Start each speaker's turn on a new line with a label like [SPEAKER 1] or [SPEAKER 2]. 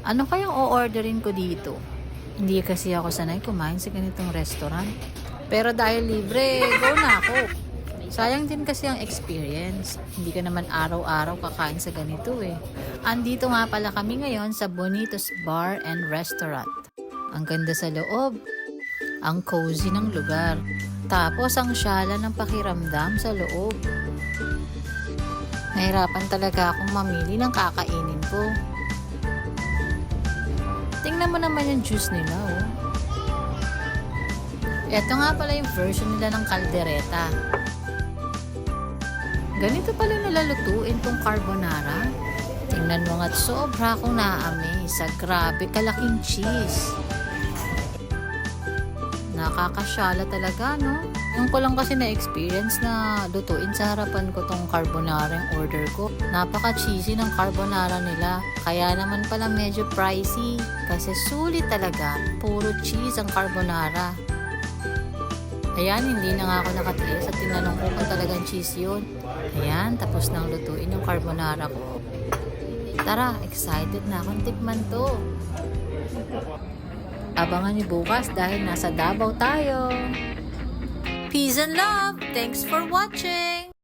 [SPEAKER 1] Ano kayang o-orderin ko dito? Hindi kasi ako sanay kumain sa ganitong restaurant. Pero dahil libre, go na ako. Sayang din kasi ang experience. Hindi ka naman araw-araw kakain sa ganito eh. Andito nga pala kami ngayon sa Bonitos Bar and Restaurant. Ang ganda sa loob. Ang cozy ng lugar. Tapos ang syala ng pakiramdam sa loob. Nahirapan talaga akong mamili ng kakainin ko. Tingnan mo naman yung juice nila, oh. Ito nga pala yung version nila ng kaldereta. Ganito pala nila lutuin tong carbonara. Tingnan mo nga't sobra akong na-amaze sa grabe kalaking cheese. Nakakasyala talaga, no? Yung ko lang kasi na-experience na lutuin sa harapan ko tong carbonara yung order ko. Napaka-cheesy ng carbonara nila. Kaya naman pala medyo pricey. Kasi sulit talaga. Puro cheese ang carbonara. Ayan, hindi na nga ako nakatiis at tinanong ko kung talagang cheese yun. Ayan, tapos nang lutuin yung carbonara ko. Tara, excited na akong tikman to. Abangan niyo bukas dahil nasa Davao tayo. Peace and love! Thanks for watching!